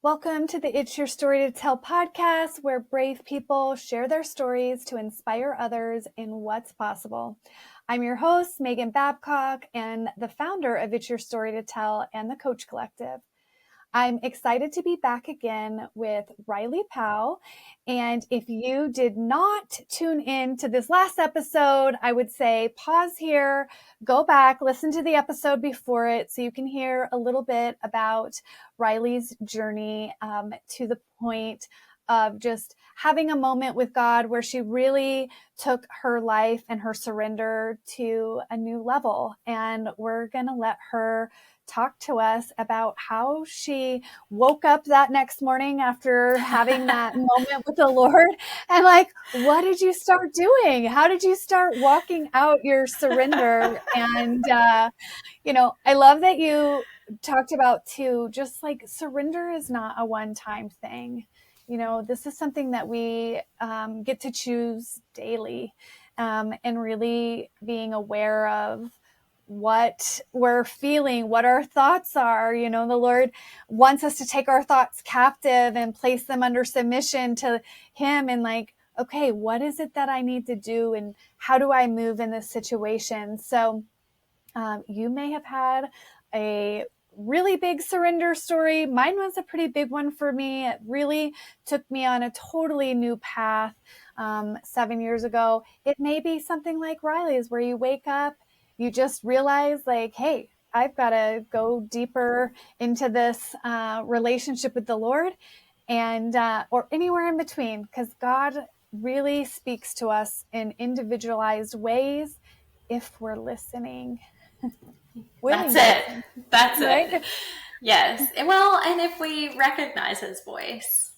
Welcome to the It's Your Story to Tell podcast, where brave people share their stories to inspire others in what's possible. I'm your host, Megan Babcock, and the founder of It's Your Story to Tell and the Coach Collective. I'm excited to be back again with Riley Powell. And if you did not tune in to this last episode, I would say pause here, go back, listen to the episode before it so you can hear a little bit about Riley's journey to the point of just having a moment with God where she really took her life and her surrender to a new level. And we're going to let her talk to us about how she woke up that next morning after having that moment with the Lord. And what did you start doing? How did you start walking out your surrender? And, I love that you talked about too, just like surrender is not a one-time thing. This is something that we get to choose daily, and really being aware of what we're feeling, what our thoughts are. The Lord wants us to take our thoughts captive and place them under submission to Him and okay, what is it that I need to do and how do I move in this situation? So you may have had a really big surrender story. Mine was a pretty big one for me. It really took me on a totally new path 7 years ago. It may be something like Riley's, where you wake up, you just realize hey, I've got to go deeper into this relationship with the Lord, and or anywhere in between, because God really speaks to us in individualized ways if we're listening. That's it. Yes. Well, and if we recognize His voice,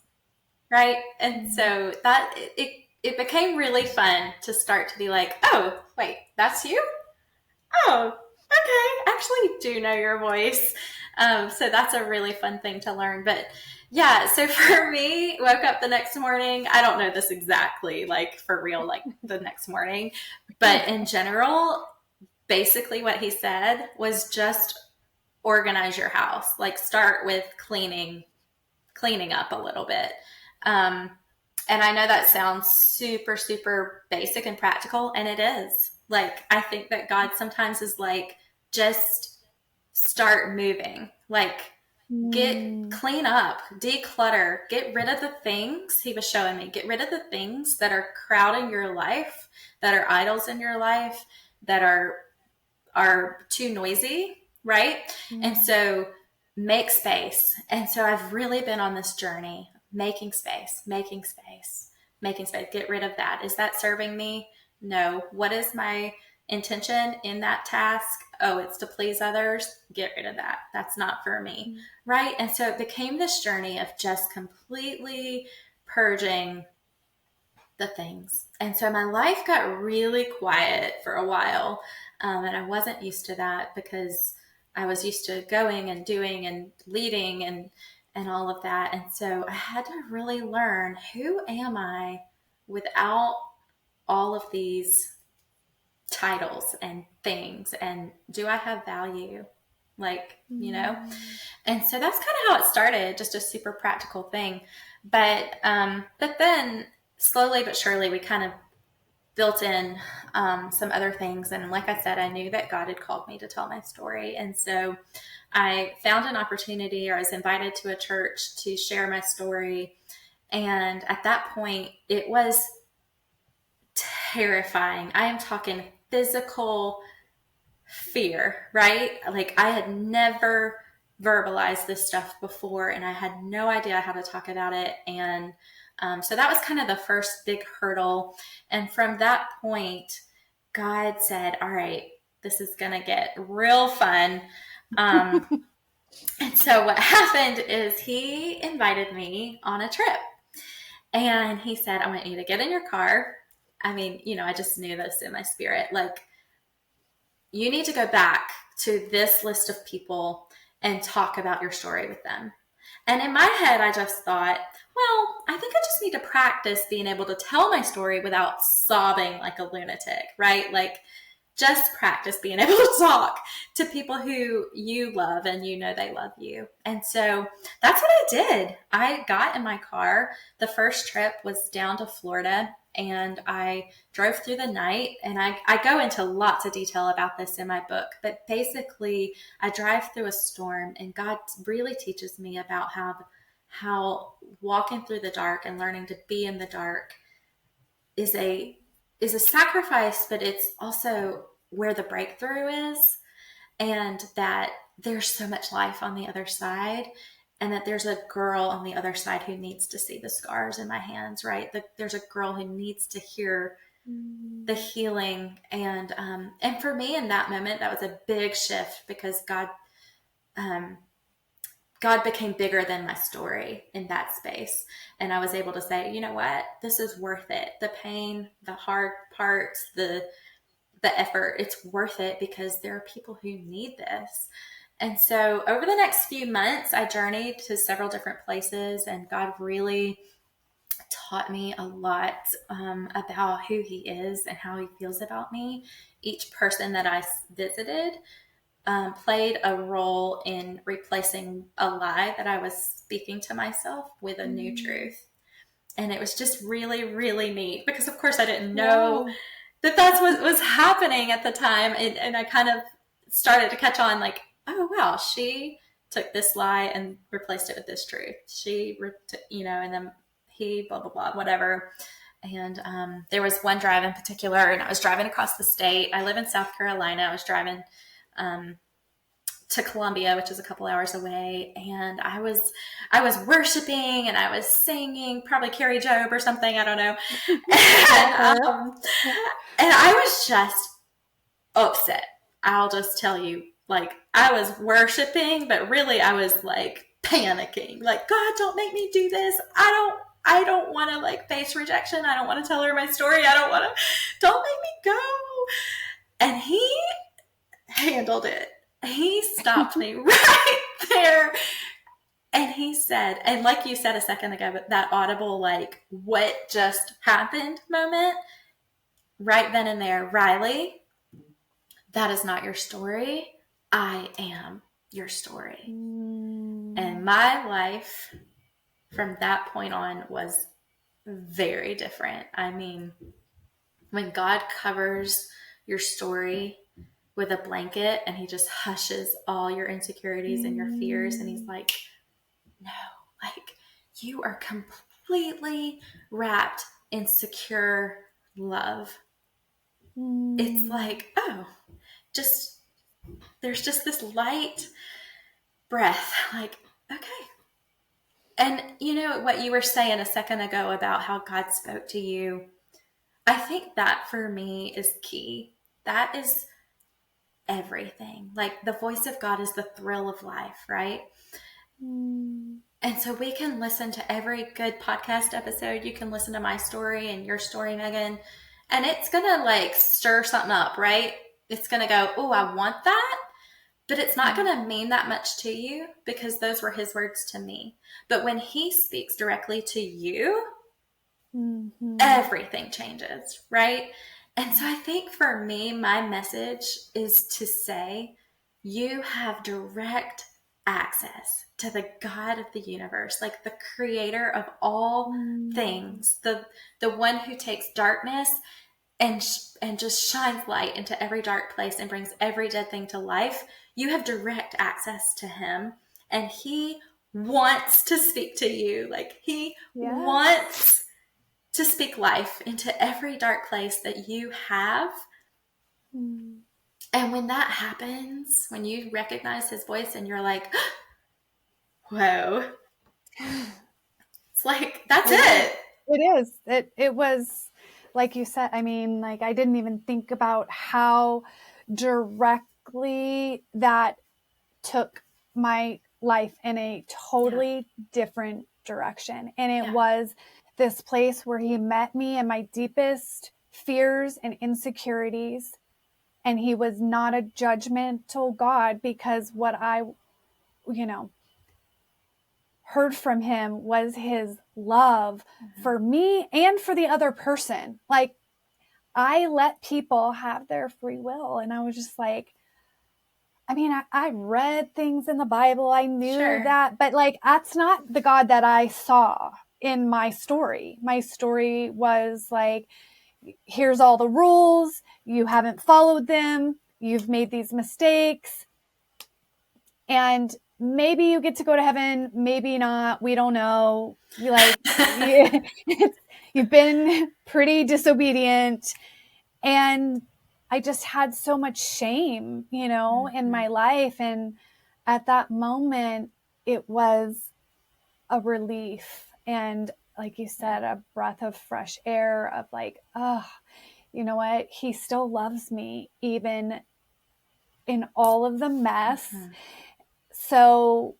right? And so that it became really fun to start to be like, oh, wait, that's you? Oh, okay. I actually do know your voice. So that's a really fun thing to learn. But yeah, so for me, woke up the next morning. I don't know this exactly, for real, the next morning. But in general, basically what he said was just organize your house. Start with cleaning up a little bit. And I know that sounds super, super basic and practical, and it is. I think that God sometimes is just start moving. Clean up, declutter, get rid of the things. He was showing me, get rid of the things that are crowding your life, that are idols in your life, that are too noisy, right? And so make space. And so I've really been on this journey, making space, get rid of that. Is that serving me? No. What is my intention in that task? Oh, it's to please others. Get rid of that. That's not for me, right? And so it became this journey of just completely purging the things. And so my life got really quiet for a while. And I wasn't used to that because I was used to going and doing and leading and all of that. And so I had to really learn, who am I without all of these titles and things? And do I have value? And so that's kind of how it started, just a super practical thing. But then slowly but surely, we kind of built in some other things. And like I said, I knew that God had called me to tell my story. And so I found an opportunity, or I was invited to a church to share my story. And at that point, it was terrifying. I am talking physical fear, right? I had never verbalized this stuff before, and I had no idea how to talk about it. And so that was kind of the first big hurdle. And from that point, God said, all right, this is going to get real fun. And so what happened is He invited me on a trip. And He said, I want you to get in your car. I mean, I just knew this in my spirit. You need to go back to this list of people and talk about your story with them. And in my head, I just thought, well, I think I just need to practice being able to tell my story without sobbing like a lunatic, right? just practice being able to talk to people who you love and you know they love you. And so that's what I did. I got in my car. The first trip was down to Florida, and I drove through the night. And I go into lots of detail about this in my book, but basically I drive through a storm, and God really teaches me about how walking through the dark and learning to be in the dark is a sacrifice, but it's also where the breakthrough is, and that there's so much life on the other side, and that there's a girl on the other side who needs to see the scars in my hands, right? There's a girl who needs to hear the healing. And for me in that moment, that was a big shift, because God became bigger than my story in that space. And I was able to say, you know what, this is worth it. The pain, the hard parts, the effort, it's worth it, because there are people who need this. And so over the next few months, I journeyed to several different places, and God really taught me a lot about who he is and how he feels about me. Each person that I visited played a role in replacing a lie that I was speaking to myself with a new truth. And it was just really, really neat, because of course I didn't know that that's what was happening at the time. And I kind of started to catch on, like, oh, wow, she took this lie and replaced it with this truth. And then he, blah, blah, blah, whatever. And there was one drive in particular, and I was driving across the state. I live in South Carolina. I was driving to Columbia, which is a couple hours away, and I was worshiping, and I was singing, probably Carrie Job or something, I don't know. And I was just upset. I'll just tell you, like, I was worshiping, but really I was like panicking, like, God, don't make me do this. I don't want to like face rejection. I don't want to tell her my story. Don't make me go. And he handled it. He stopped me right there. And he said, and like you said a second ago, but that audible, like, what just happened moment, right then and there, Riley, that is not your story. I am your story. And my life from that point on was very different. I mean, when God covers your story with a blanket and he just hushes all your insecurities and your fears, and he's like, no, like, you are completely wrapped in secure love. It's like, oh, there's just this light breath, like, okay. And you know what you were saying a second ago about how God spoke to you, I think that for me is key. That is everything. Like, the voice of God is the thrill of life, right? And so we can listen to every good podcast episode. You can listen to my story and your story, Megan, and it's going to like stir something up, right? It's going to go, oh, I want that. But it's not going to mean that much to you, because those were his words to me. But when he speaks directly to you, everything changes, right? And so I think for me, my message is to say, you have direct access to the God of the universe, like the creator of all things, the one who takes darkness and just shines light into every dark place and brings every dead thing to life. You have direct access to him, and he wants to speak to you. Like, he wants to speak life into every dark place that you have. And when that happens, when you recognize his voice and you're like, whoa, it's like, that's it. It is. It was, like you said, I mean, like, I didn't even think about how directly that took my life in a totally different direction. And it was this place where he met me in my deepest fears and insecurities. And he was not a judgmental God, because what I, heard from him was his love for me and for the other person. Like, I let people have their free will. And I was just like, I mean, I read things in the Bible. I knew that, but like, that's not the God that I saw in my story. My story was like, here's all the rules. You haven't followed them. You've made these mistakes. And maybe you get to go to heaven. Maybe not. We don't know. Like, you've been pretty disobedient. And I just had so much shame, in my life. And at that moment, it was a relief. And like you said, a breath of fresh air of like, oh, you know what? He still loves me, even in all of the mess. So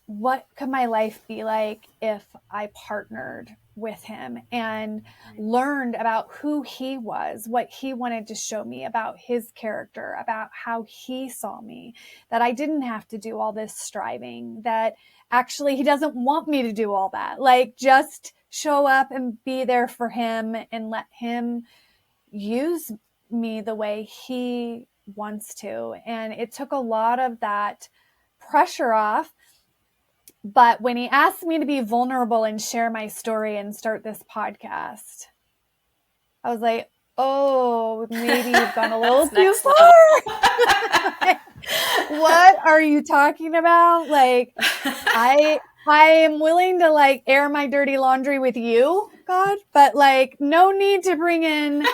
what could my life be like if I partnered with him and learned about who he was, what he wanted to show me about his character, about how he saw me, that I didn't have to do all this striving, that actually he doesn't want me to do all that. Like, just show up and be there for him and let him use me the way he wants to. And it took a lot of that pressure off. But when he asked me to be vulnerable and share my story and start this podcast, I was like, oh, maybe you've gone a little too far. What are you talking about? Like, I am willing to like air my dirty laundry with you, God, but like no need to bring in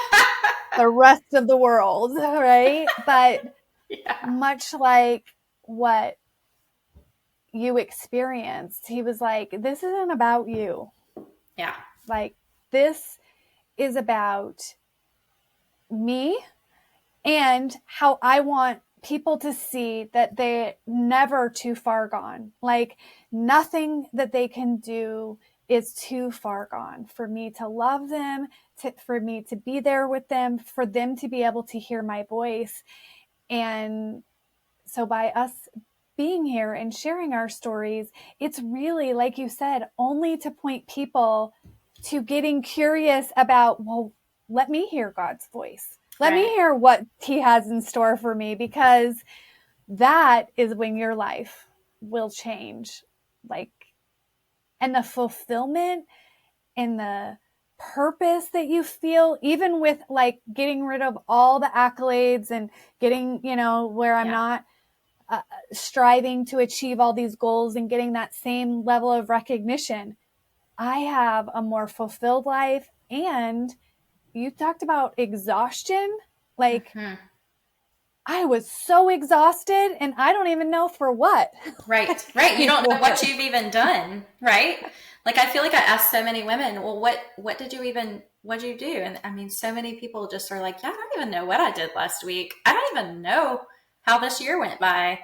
the rest of the world, right? But much like what you experienced, he was like, this isn't about you. Yeah. Like, this is about me and how I want people to see that they're never too far gone. Like, nothing that they can do is too far gone for me to love them, for me to be there with them, for them to be able to hear my voice. And so by us being here and sharing our stories, it's really, like you said, only to point people to getting curious about, well, let me hear God's voice. Let me hear what he has in store for me, because that is when your life will change. Like, and the fulfillment and the purpose that you feel, even with like getting rid of all the accolades and getting, where I'm not striving to achieve all these goals and getting that same level of recognition. I have a more fulfilled life. And you talked about exhaustion. Like, I was so exhausted and I don't even know for what. Right. You don't know what you've even done, right? Like, I feel like I ask so many women, well, what did you do? And I mean, so many people just are like, yeah, I don't even know what I did last week. I don't even know how this year went by.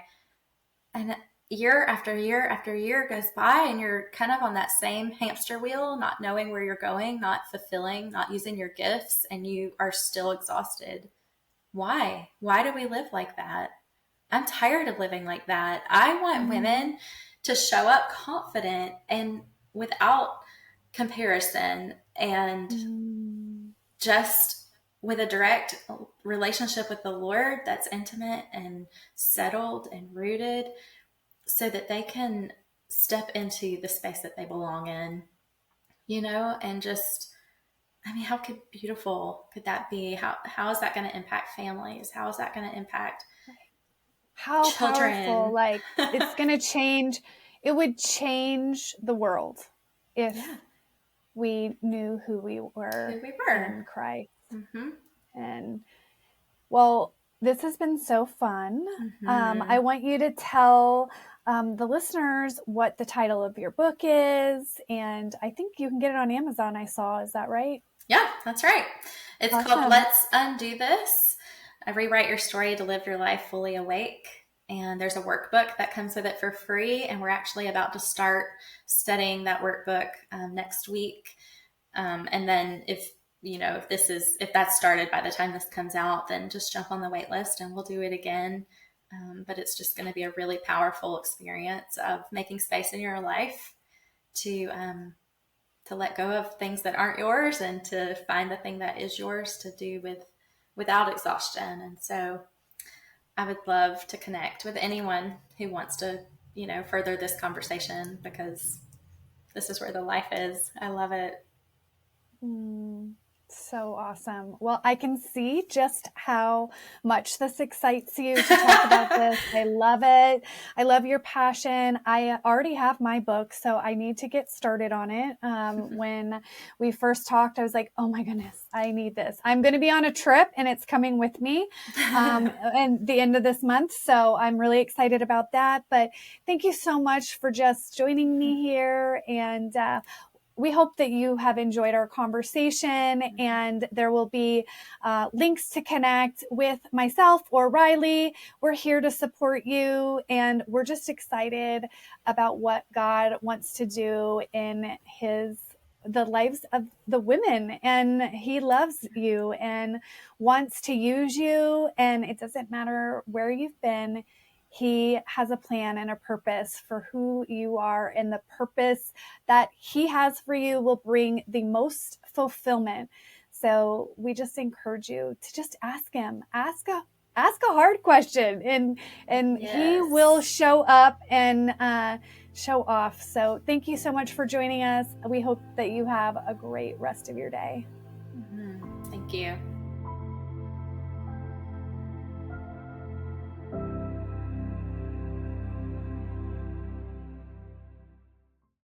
And year after year after year goes by, and you're kind of on that same hamster wheel, not knowing where you're going, not fulfilling, not using your gifts, and you are still exhausted. Why? Why do we live like that? I'm tired of living like that. I want women to show up confident and without comparison, and just with a direct relationship with the Lord that's intimate and settled and rooted, so that they can step into the space that they belong in, and just, I mean, how beautiful could that be? How is that going to impact families? How is that going to impact how children? Powerful? Like, it's going to change. It would change the world if we knew who we were in Christ. And well, this has been so fun. I want you to tell the listeners what the title of your book is, and I think you can get it on Amazon, I saw. Is that right? Yeah, that's right. It's called Let's Undo This. Rewrite your story to live your life fully awake. And there's a workbook that comes with it for free. And we're actually about to start studying that workbook next week. And then if that's started by the time this comes out, then just jump on the wait list and we'll do it again. But it's just going to be a really powerful experience of making space in your life to to let go of things that aren't yours and to find the thing that is yours to do without exhaustion. And so I would love to connect with anyone who wants to, further this conversation, because this is where the life is. I love it. So awesome. Well, I can see just how much this excites you to talk about this. I love it. I love your passion. I already have my book, so I need to get started on it. When we first talked, I was like, oh my goodness, I need this. I'm going to be on a trip and it's coming with me and the end of this month. So I'm really excited about that. But thank you so much for just joining me here. And we hope that you have enjoyed our conversation, and there will be links to connect with myself or Riley. We're here to support you, and we're just excited about what God wants to do in the lives of the women. And he loves you and wants to use you, and it doesn't matter where you've been. He has a plan and a purpose for who you are, and the purpose that he has for you will bring the most fulfillment. So we just encourage you to just ask him, ask a hard question, and Yes. he will show up and show off. So thank you so much for joining us. We hope that you have a great rest of your day. Thank you.